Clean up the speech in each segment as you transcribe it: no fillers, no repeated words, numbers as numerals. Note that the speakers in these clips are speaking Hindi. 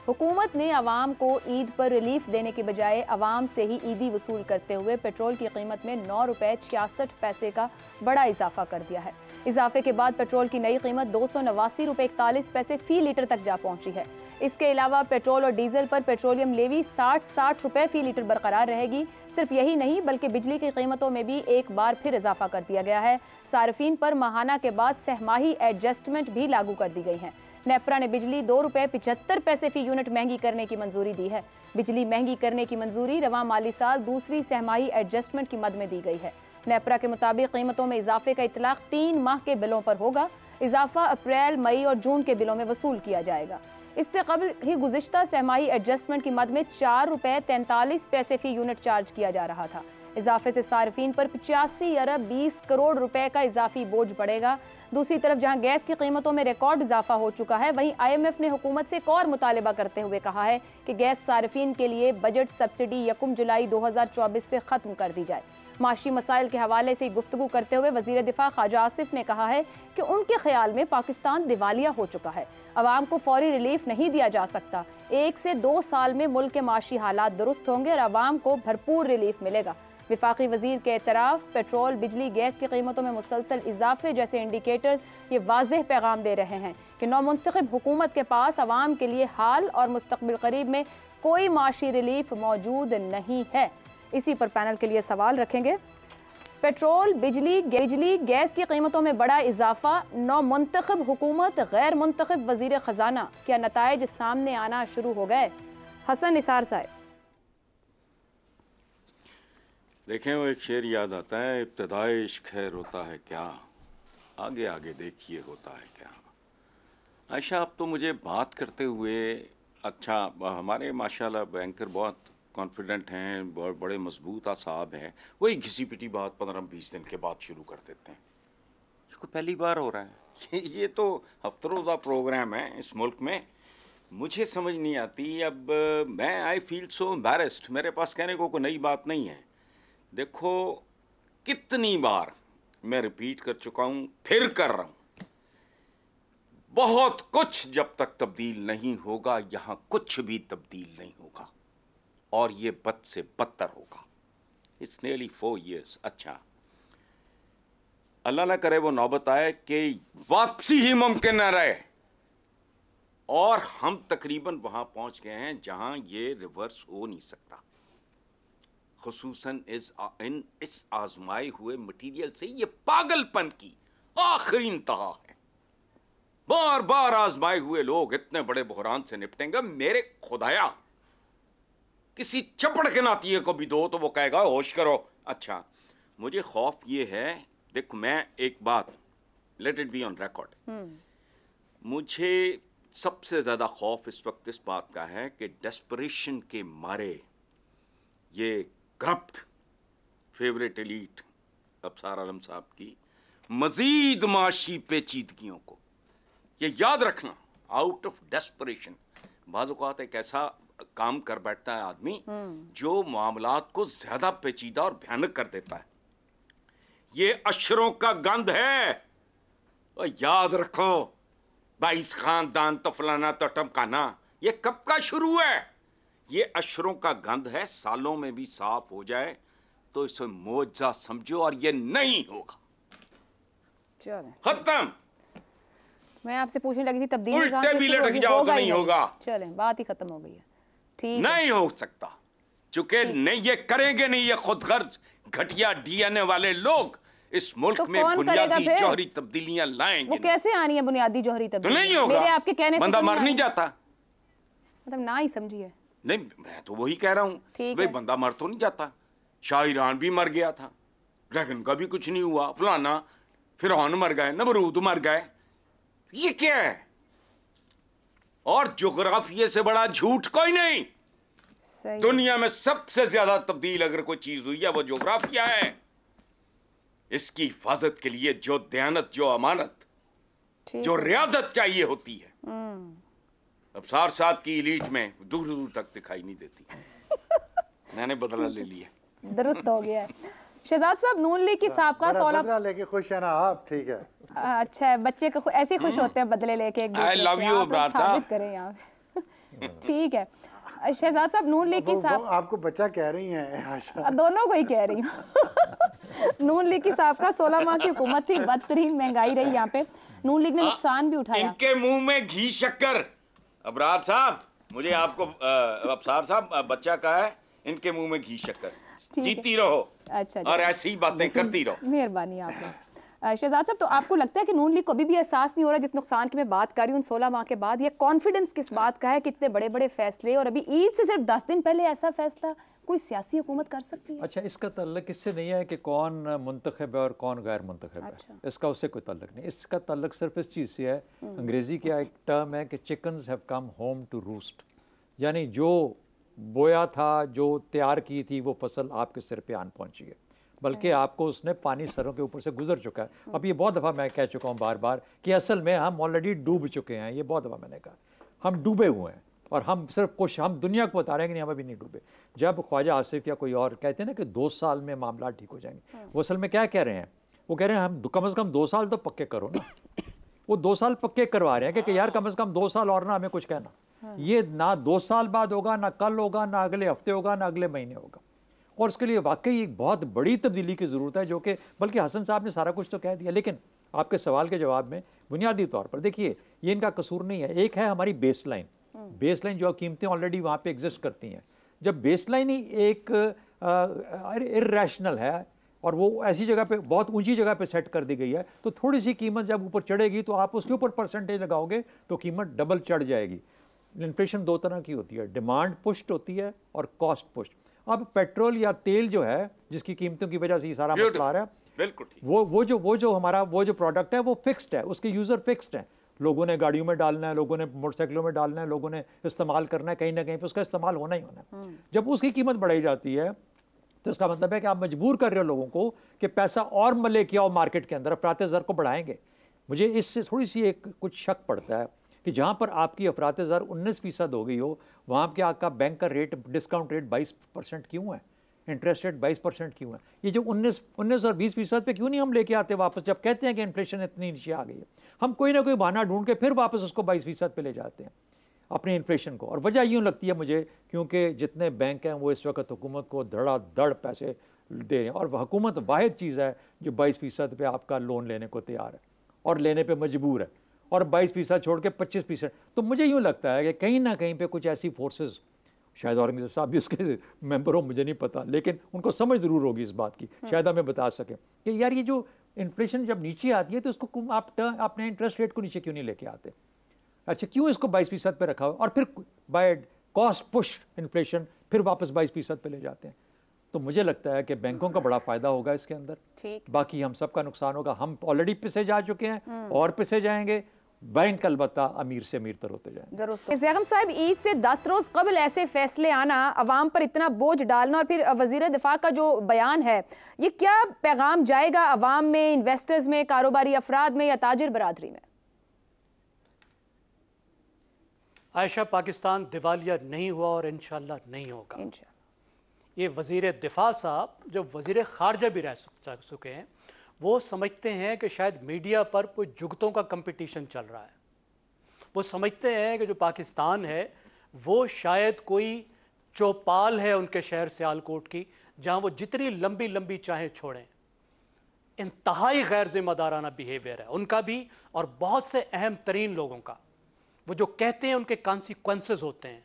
हुकूमत ने आवाम को ईद पर रिलीफ देने के बजाय आवाम से ही ईदी वसूल करते हुए पेट्रोल की कीमत में 9 रुपये 66 पैसे का बड़ा इजाफा कर दिया है। इजाफे के बाद पेट्रोल की नई कीमत 289 रुपये 41 पैसे फी लीटर तक जा पहुंची है। इसके अलावा पेट्रोल और डीजल पर पेट्रोलियम लेवी 60 रुपये फी लीटर बरकरार रहेगी। सिर्फ यही नहीं बल्कि बिजली की कीमतों में भी एक बार फिर इजाफा कर दिया गया है। सार्फिन पर माहाना के बाद सहमाही एडजस्टमेंट भी लागू कर दी गई है। नेपरा ने बिजली 2 रुपये 75 पैसे फी यूनिट महंगी करने की मंजूरी दी है। बिजली महंगी करने की मंजूरी रवां माली साल दूसरी सहमाही एडजस्टमेंट की मद में दी गई है। नेपरा के मुताबिक कीमतों में इजाफे का इतलाक 3 माह के बिलों पर होगा। इजाफा अप्रैल, मई और जून के बिलों में वसूल किया जाएगा। इससे कबल ही गुज़िश्ता सहमाही एडजस्टमेंट की मद में 4 रुपये 43 पैसे फी यूनिट चार्ज किया जा रहा था। इजाफे से सार्फिन पर 85 अरब 20 करोड़ रुपए का इजाफी बोझ पड़ेगा। दूसरी तरफ जहां गैस की कीमतों में रिकॉर्ड इजाफा हो चुका है, वहीं IMF ने हुकूमत से एक और मुतालिबा करते हुए कहा है कि गैस सार्फिन के लिए बजट सब्सिडी 1 जुलाई 2024 से खत्म कर दी जाए। माशी मसाइल के हवाले से गुफ्तगू करते हुए वजीर दिफा ख्वाजा आसिफ ने कहा है कि उनके ख्याल में पाकिस्तान दिवालिया हो चुका है। अवाम को फौरी रिलीफ नहीं दिया जा सकता। 1 से 2 साल में मुल्क के माशी हालात दुरुस्त होंगे और अवाम को भरपूर रिलीफ मिलेगा। विफाकी वजीर के एतराफ़ पेट्रोल, बिजली, गैस की कीमतों में मुसलसल इजाफे जैसे इंडिकेटर्स ये वाज़ेह पैगाम दे रहे हैं कि नौमुंतखब हुकूमत के पास अवाम के लिए हाल और मुस्तकबिल करीब में कोई माशी रिलीफ मौजूद नहीं है। इसी पर पैनल के लिए सवाल रखेंगे। पेट्रोल, बिजली, गैस की कीमतों में बड़ा इजाफा, नौमुंतखब हुकूमत, गैर मुंतखब वजीर ख़जाना, क्या नताइज सामने आना शुरू हो गए? हसन निसार साहब। देखें, वो एक शेर याद आता है, इब्तिदाए इश्क है रोता है क्या, आगे आगे देखिए होता है क्या। आयशा, आप तो मुझे बात करते हुए अच्छा, हमारे माशाल्लाह बैंकर बहुत कॉन्फिडेंट हैं, बहुत बड़े मजबूत आसाब हैं, वही घिसी पिटी बात 15-20 दिन के बाद शुरू कर देते हैं। ये कोई पहली बार हो रहा है? ये तो हफ्ता रोज़ा प्रोग्राम है इस मुल्क में। मुझे समझ नहीं आती। अब मैं आई फील सो एम्बैरेस्ड। मेरे पास कहने को कोई नई बात नहीं है। देखो, कितनी बार मैं रिपीट कर चुका हूं, फिर कर रहा हूं, बहुत कुछ जब तक तब्दील नहीं होगा यहां कुछ भी तब्दील नहीं होगा और ये बद से बदतर होगा। It's nearly 4 years। अच्छा, अल्लाह ना करे वो नौबत आए कि वापसी ही मुमकिन न रहे और हम तकरीबन वहां पहुंच गए हैं जहां ये रिवर्स हो नहीं सकता। खुसूसन इस आजमाए हुए मटीरियल से ये पागलपन की आखिरी इंतहा है। बार बार आजमाए हुए लोग इतने बड़े बहरान से निपटेंगे। मेरे खुदाया, किसी चपड़ के नातिए को भी दो तो वो कहेगा होश करो। अच्छा, मुझे खौफ ये है, देखो मैं एक बात, let it be on record, मुझे सबसे ज्यादा खौफ इस वक्त इस बात का है कि डेस्परेशन के मारे ये करप्ट फेवरेट एलीट अफसार आलम साहब की मजीद माशी पेचीदगियों को, ये याद रखना, आउट ऑफ डेस्परेशन बाज़ औक़ात एक ऐसा काम कर बैठता है आदमी जो मामलात को ज्यादा पेचीदा और भयानक कर देता है। ये अशरों का गंध है। और याद रखो, 22 खानदान तो फलाना तो टमकाना, ये कब का शुरू है? ये अशरों का गंध है। सालों में भी साफ हो जाए तो इसे मौजा समझो और ये नहीं होगा। खत्म। मैं आपसे पूछने लगी थी तब्दीली उल्टे भी लटक जाओ तो नहीं होगा। चले, बात ही खत्म हो गई है। ठीक नहीं हो सकता, चूंकि नहीं ये करेंगे नहीं ये खुदगर्ज घटिया DNA वाले लोग इस मुल्क तो में बुनियादी जौहरी तब्दीलियां लाएंगे। वो कैसे आनी है बुनियादी जौहरी तब्दीलियां? नहीं होगा। मेरे आपके कहने से बंदा मर नहीं जाता। मतलब ना ही समझिए। नहीं, मैं तो वही कह रहा हूँ भाई, बंदा मर तो नहीं जाता। शाह ईरान भी मर गया था, लेकिन कभी कुछ नहीं हुआ। फलाना फिरौन मर गए, नमरूद मर गए। ये क्या है? और जोग्राफिये से बड़ा झूठ कोई नहीं। दुनिया में सबसे ज्यादा तब्दील अगर कोई चीज हुई है वो जोग्राफिया है। इसकी हिफाजत के लिए जो दयानत, जो अमानत, जो रियाजत चाहिए होती है, अफसार साहब की इलीट में दूर दूर तक दिखाई नहीं देती। मैंने बदला ले लिया, दुरुस्त हो गया है। शहजाद साहब, नून लीग की साबका बदला लेके खुश है ना आप? ठीक है, अच्छा है, बच्चे को ऐसे खुश होते हैं बदले लेके। आई लव यू ब्रार साहब। करें यहाँ ठीक है शहजाद साहब, नून लीग की साहब आपको बच्चा कह रही हैं आशा, दोनों को ही कह रही हूँ। नून लीग की साहब का 16 माह की हुकूमत थी, बदतरीन महंगाई रही यहाँ पे, नून लीग ने नुकसान भी उठाया। इनके मुंह में घी शक्कर। अबरार साहब, मुझे आपको अबसार साहब बच्चा का है, इनके मुंह में घी शक्कर। जीती रहो। अच्छा और ऐसी बातें करती रहो। मेहरबानी आपने। शहजाद साहब, तो आपको लगता है कि नून लीग को अभी भी एहसास नहीं हो रहा जिस नुकसान की मैं बात कर रही हूँ 16 माह के बाद? ये कॉन्फिडेंस किस बात का है? कितने बड़े बड़े फैसले, और अभी ईद से सिर्फ 10 दिन पहले ऐसा फैसला कोई सियासी हुकूमत कर सकती है? अच्छा, इसका तल्लक इससे नहीं है कि कौन मुंतखब है और कौन गैर मुंतखब है। इसका उससे कोई तल्लक नहीं। इसका तल्लक सिर्फ इस चीज़ से है, अंग्रेजी की एक टर्म है कि chickens have come home to roost, यानी जो बोया था, जो तैयार की थी, वो फसल आपके सिर पे आन पहुंची है, बल्कि आपको उसने पानी सरों के ऊपर से गुजर चुका है। अब ये बहुत दफ़ा मैं कह चुका हूँ बार बार कि असल में हम ऑलरेडी डूब चुके हैं। ये बहुत दफ़ा मैंने कहा, हम डूबे हुए हैं और हम सिर्फ कुछ हम दुनिया को बता रहे हैं कि नहीं, हम अभी नहीं डूबे। जब ख्वाजा आसिफ या कोई और कहते हैं ना कि 2 साल में मामला ठीक हो जाएंगे, वो असल में क्या कह रहे हैं? वो कह रहे हैं हम कम से कम 2 साल तो पक्के करो ना। वो 2 साल पक्के करवा रहे हैं कि यार कम से कम 2 साल और ना हमें कुछ कहना। ये ना 2 साल बाद होगा, ना कल होगा, ना अगले हफ्ते होगा, ना अगले महीने होगा। और उसके लिए वाकई एक बहुत बड़ी तब्दीली की ज़रूरत है, जो कि बल्कि हसन साहब ने सारा कुछ तो कह दिया। लेकिन आपके सवाल के जवाब में बुनियादी तौर पर देखिए, ये इनका कसूर नहीं है। एक है हमारी बेस लाइन जो कीमतें ऑलरेडी वहाँ पे एग्जिस्ट करती हैं। जब बेस लाइन ही एक इर्रेशनल है और वो ऐसी जगह पे, बहुत ऊंची जगह पे सेट कर दी गई है, तो थोड़ी सी कीमत जब ऊपर चढ़ेगी तो आप उसके ऊपर परसेंटेज लगाओगे तो कीमत डबल चढ़ जाएगी। इन्फ्लेशन 2 तरह की होती है, डिमांड पुश्ड होती है और कॉस्ट पुश्ड। अब पेट्रोल या तेल जो है, जिसकी कीमतों की वजह से ये सारा मसला आ रहा है, बिल्कुल ठीक। वो जो हमारा वो जो प्रोडक्ट है वो फिक्स्ड है, उसके यूज़र फिक्स्ड है। लोगों ने गाड़ियों में डालना है, लोगों ने मोटरसाइकिलों में डालना है, लोगों ने इस्तेमाल करना है, कहीं ना कहीं पे उसका इस्तेमाल होना ही होना है। जब उसकी कीमत बढ़ाई जाती है तो इसका मतलब है कि आप मजबूर कर रहे हो लोगों को कि पैसा और मले किया हो मार्केट के अंदर, अफरात ज़र को बढ़ाएंगे। मुझे इससे थोड़ी सी एक कुछ शक पड़ता है कि जहाँ पर आपकी अफरात ज़र 19% हो गई हो, वहाँ पर आपका बैंक का रेट, डिस्काउंट रेट 22% क्यों है? इंटरेस्ट रेट 22% क्यों है? ये जो 19 और 20% पे क्यों नहीं हम लेके आते वापस, जब कहते हैं कि इन्फ्लेशन इतनी नीचे आ गई है? हम कोई ना कोई बहाना ढूंढ के फिर वापस उसको 22% पे ले जाते हैं अपने इन्फ्लेशन को। और वजह यूँ लगती है मुझे, क्योंकि जितने बैंक हैं वो इस वक्त हुकूमत को धड़ाधड़ पैसे दे रहे हैं, और हुकूमत वाहिद चीज़ है जो 22% पे आपका लोन लेने को तैयार है और लेने पर मजबूर है, और 22% छोड़ के 25%। तो मुझे यूँ लगता है कि कहीं ना कहीं पर कुछ ऐसी फोर्सेज, शायद औरंगजेब साहब भी उसके मेंबर हो, मुझे नहीं पता, लेकिन उनको समझ ज़रूर होगी इस बात की, शायद हमें बता सके कि यार ये जो इन्फ्लेशन जब नीचे आती है तो उसको आप अपने इंटरेस्ट रेट को नीचे क्यों नहीं लेके आते? अच्छा, क्यों इसको 22% पे रखा हो और फिर बाय कॉस्ट पुश इन्फ्लेशन फिर वापस 22% पे ले जाते हैं? तो मुझे लगता है कि बैंकों का बड़ा फ़ायदा होगा इसके अंदर, बाकी हम सबका नुकसान होगा। हम ऑलरेडी पिसे जा चुके हैं और पिसे जाएंगे, बैंक अलबत्ता अमीर से अमीर तर होते जाएं। ज़ैगम साहब, ईद से 10 रोज कबल ऐसे फैसले आना, अवाम पर इतना बोझ डालना, और फिर वज़ीर दिफा का जो बयान है, ये क्या पैगाम जाएगा अवाम में, इन्वेस्टर्स में, कारोबारी अफराद में, या ताजिर बरादरी में? आयशा, पाकिस्तान दिवालिया नहीं हुआ और इंशाल्लाह नहीं होगा। ये वज़ीर दिफा साहब जो वज़ीर ख़ारजा भी रह चुके हैं, वो समझते हैं कि शायद मीडिया पर कोई जुगतों का कंपटीशन चल रहा है। वो समझते हैं कि जो पाकिस्तान है वो शायद कोई चौपाल है उनके शहर सियालकोट की, जहां वो जितनी लंबी लंबी चाहें छोड़ें। इंतहाई गैर जिम्मेदाराना बिहेवियर है उनका भी, और बहुत से अहम तरीन लोगों का। वो जो कहते हैं उनके कॉन्सिक्वेंसेस होते हैं।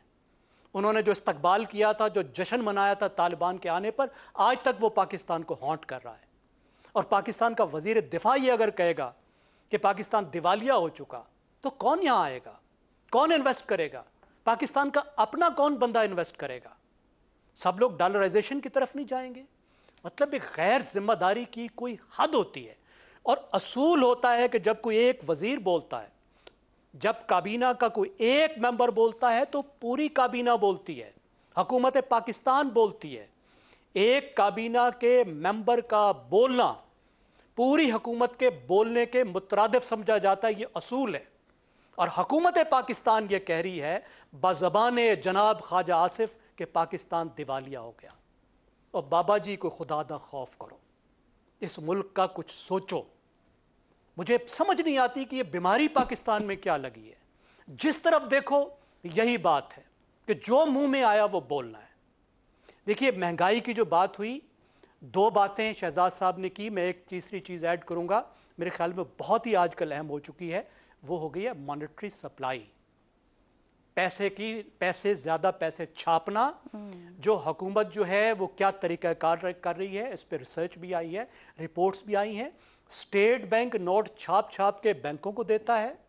उन्होंने जो इस्तकबाल किया था, जो जश्न मनाया था तालिबान के आने पर, आज तक वो पाकिस्तान को हॉन्ट कर रहा है। और पाकिस्तान का वजीर दिफा ये अगर कहेगा कि पाकिस्तान दिवालिया हो चुका, तो कौन यहां आएगा? कौन इन्वेस्ट करेगा? पाकिस्तान का अपना कौन बंदा इन्वेस्ट करेगा? सब लोग डॉलराइजेशन की तरफ नहीं जाएंगे? मतलब एक गैर जिम्मेदारी की कोई हद होती है। और असूल होता है कि जब कोई एक वजीर बोलता है, जब काबीना का कोई एक मेंबर बोलता है तो पूरी काबीना बोलती है, हुकूमत पाकिस्तान बोलती है। एक काबीना के मेंबर का बोलना पूरी हुकूमत के बोलने के मुतरादिफ समझा जाता है, ये असूल है। और हुकूमत पाकिस्तान ये कह रही है बज़बान जनाब ख्वाजा आसिफ कि पाकिस्तान दिवालिया हो गया। और बाबा जी को खुदा दा खौफ करो, इस मुल्क का कुछ सोचो। मुझे समझ नहीं आती कि ये बीमारी पाकिस्तान में क्या लगी है। जिस तरफ देखो यही बात है। कि जो मुंह में आया वो बोलना है। देखिए, महंगाई की जो बात हुई, दो बातें शहजाद साहब ने की, मैं एक तीसरी चीज़ ऐड करूंगा, मेरे ख्याल में बहुत ही आजकल अहम हो चुकी है, वो हो गई है मॉनेटरी सप्लाई। पैसे ज़्यादा पैसे छापना, जो हुकूमत जो है वो क्या तरीक़ाकार कर रही है, इस पर रिसर्च भी आई है, रिपोर्ट्स भी आई हैं। स्टेट बैंक नोट छाप छाप के बैंकों को देता है,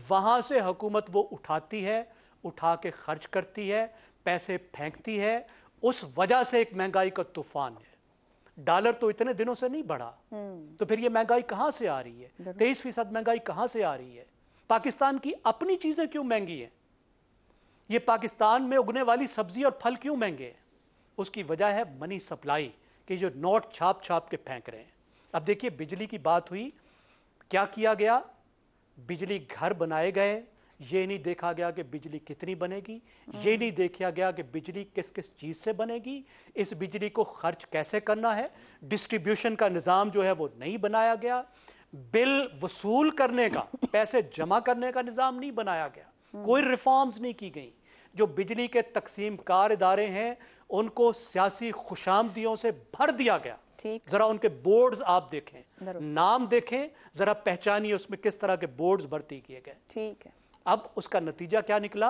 वहाँ से हुकूमत वो उठाती है, उठा के खर्च करती है, पैसे फेंकती है। उस वजह से एक महंगाई का तूफान है। डॉलर तो इतने दिनों से नहीं बढ़ा, तो फिर ये महंगाई कहाँ से आ रही है? 23% महंगाई कहाँ से आ रही है? पाकिस्तान की अपनी चीज़ें क्यों महंगी हैं? ये पाकिस्तान में उगने वाली सब्जी और फल क्यों महंगे हैं? उसकी वजह है मनी सप्लाई, कि जो नोट छाप छाप के फेंक रहे हैं। अब देखिए, बिजली की बात हुई, क्या किया गया? बिजली घर बनाए गए, ये नहीं देखा गया कि बिजली कितनी बनेगी, ये नहीं देखा गया कि बिजली किस किस चीज़ से बनेगी, इस बिजली को खर्च कैसे करना है, डिस्ट्रीब्यूशन का निज़ाम जो है वो नहीं बनाया गया, बिल वसूल करने का, पैसे जमा करने का निज़ाम नहीं बनाया गया, कोई रिफॉर्म्स नहीं की गई। जो बिजली के तकसीम कार इदारे हैं उनको सियासी खुशामदियों से भर दिया गया। जरा उनके बोर्ड्स आप देखें, नाम देखें, जरा पहचानिए उसमें किस तरह के बोर्ड्स भर्ती किए गए। ठीक है। अब उसका नतीजा क्या निकला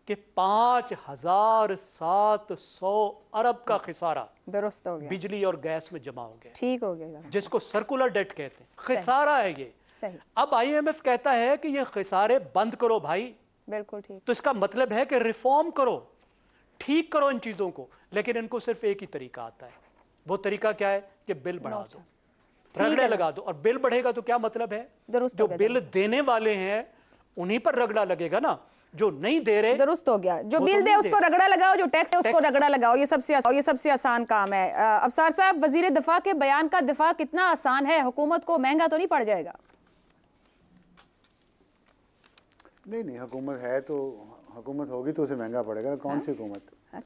कि 5,700 अरब का खिसारा दुरुस्त हो गया, बिजली और गैस में जमा हो गया। ठीक हो गया, जिसको सर्कुलर डेट कहते हैं, खिसारा है ये। सही। अब IMF कहता है कि ये खिसारे बंद करो भाई। बिल्कुल ठीक। तो इसका मतलब है कि रिफॉर्म करो, ठीक करो इन चीजों को, लेकिन इनको सिर्फ एक ही तरीका आता है। वो तरीका क्या है कि बिल बढ़ा दो, रगड़े लगा दो। और बिल बढ़ेगा तो क्या मतलब है? जो बिल देने वाले हैं उन्हीं पर रगड़ा लगेगा ना, जो नहीं दे रहे। दुरुस्त हो गया, जो बिल दे उसको रगड़ा लगाओ, जो टैक्स है उसको रगड़ा लगाओ। ये सबसे आसान काम है। अफसार साहब, वजीर दिफा के बयान का दिफा कितना आसान है? हुकूमत को महंगा तो नहीं पड़ जाएगा? नहीं, हुकूमत है तो हुकूमत होगी तो उसे महंगा पड़ेगा। कौन सी हुकूमत?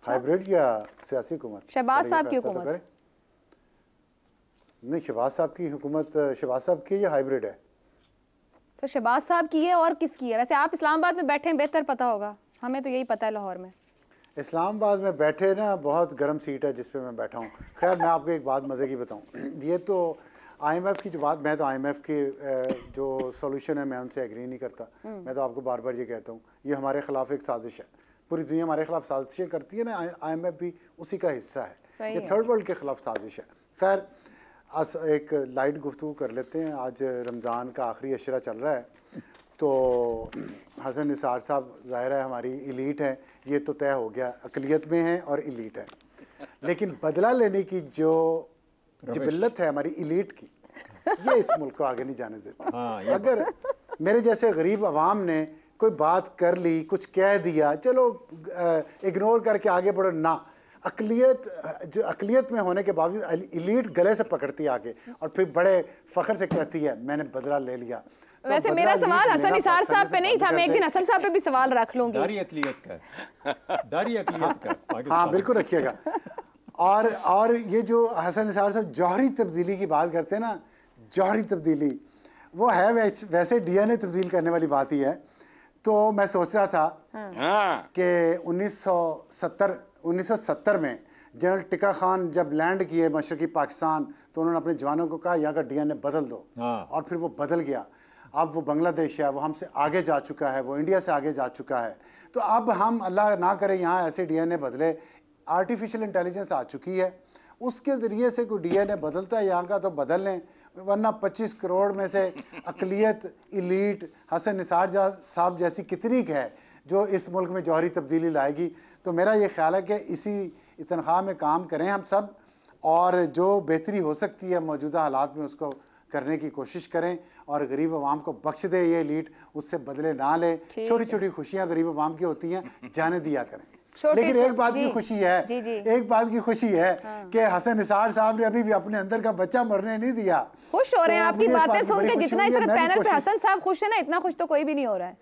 हाइब्रिड या सियासी हुकूमत? शहबाज साहब की हुकूमत? नहीं, शहबाज साहब की हुकूमत शहबाज साहब की या हाइब्रिड है? सर, शहबाज साहब की है और किसकी है? वैसे आप इस्लामाबाद में बैठे हैं, बेहतर पता होगा, हमें तो यही पता है लाहौर में। इस्लामाबाद में बैठे ना, बहुत गर्म सीट है जिस पे मैं बैठा हूँ। खैर, मैं आपको एक बात मज़े की बताऊँ। ये तो IMF की जो बात, मैं तो IMF के जो सॉल्यूशन है मैं उनसे एग्री नहीं करता। मैं तो आपको बार बार ये कहता हूँ, ये हमारे खिलाफ एक साजिश है। पूरी दुनिया हमारे खिलाफ साजिशें करती है ना, IMF भी उसी का हिस्सा है। ये थर्ड वर्ल्ड के खिलाफ साजिश है। खैर, एक लाइट गुफ्तगू कर लेते हैं। आज रमज़ान का आखिरी अशरा चल रहा है, तो हसन निसार साहब ज़ाहिर है हमारी इलीट है, ये तो तय हो गया, अकलियत में है और इलीट है। लेकिन बदला लेने की जो जिबिल्लत है हमारी इलीट की, ये इस मुल्क को आगे नहीं जाने देती। अगर मेरे जैसे गरीब अवाम ने कोई बात कर ली, कुछ कह दिया, चलो इग्नोर करके आगे बढ़ो ना। अकलियत में होने के बावजूद इलीट गले से पकड़ती आगे और फिर बड़े फख्र से कहती है मैंने बदला ले लिया। वैसे मेरा सवाल हसन निसार साहब पे नहीं था, मैं एक दिन हसन साहब पे भी सवाल रख लूंगी। दारी अकलियत का हाँ बिल्कुल रखिएगा। और ये जो हसन निसार साहब जौहरी तब्दीली की बात करते हैं ना, जौहरी तब्दीली वो है वैसे DNA तब्दील करने वाली बात ही है। तो मैं सोच रहा था कि 1970 में जनरल टिक्का खान जब लैंड किए मशरकी पाकिस्तान, तो उन्होंने अपने जवानों को कहा यहाँ का DNA बदल दो, और फिर वो बदल गया। अब वो बांग्लादेश है, वो हमसे आगे जा चुका है, वो इंडिया से आगे जा चुका है। तो अब हम अल्लाह ना करे यहाँ ऐसे DNA बदले, आर्टिफिशियल इंटेलिजेंस आ चुकी है, उसके ज़रिए से कोई DNA बदलता है यहाँ का तो बदल लें, वरना 25 करोड़ में से अकलियत, इलीट, हसन निसार साहब जैसी कितनी है जो इस मुल्क में जौहरी तब्दीली लाएगी। तो मेरा ये ख्याल है कि इसी तनख्वाह में काम करें हम सब, और जो बेहतरी हो सकती है मौजूदा हालात में उसको करने की कोशिश करें, और गरीब अवाम को बख्श दे ये इलीट, उससे बदले ना ले। छोटी छोटी खुशियाँ गरीब अवाम की होती हैं, जाने दिया करें। लेकिन एक बात की खुशी है, एक बात की खुशी है कि हसन निसार साहब ने अभी भी अपने अंदर का बच्चा मरने नहीं दिया। खुश हो रहे हैं आपकी बातें सुन के, जितना इस पैनल पे हसन साहब खुश है ना, इतना खुश तो कोई भी नहीं हो रहा है।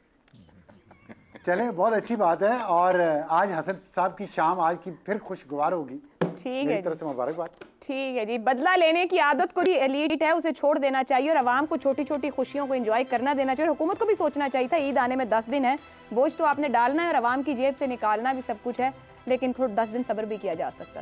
चलें, बहुत अच्छी बात है। और आज हसन साहब की शाम आज की फिर खुशगवार होगी। ठीक मेरी है, तरफ से मुबारकबाद। ठीक है जी। बदला लेने की आदत को जो एलीट है उसे छोड़ देना चाहिए और आवाम को छोटी छोटी खुशियों को एंजॉय करना देना चाहिए। और हुकूमत को भी सोचना चाहिए था, ईद आने में 10 दिन है, बोझ तो आपने डालना है और आवाम की जेब से निकालना भी सब कुछ है, लेकिन थोड़ा 10 दिन सब्र भी किया जा सकता है।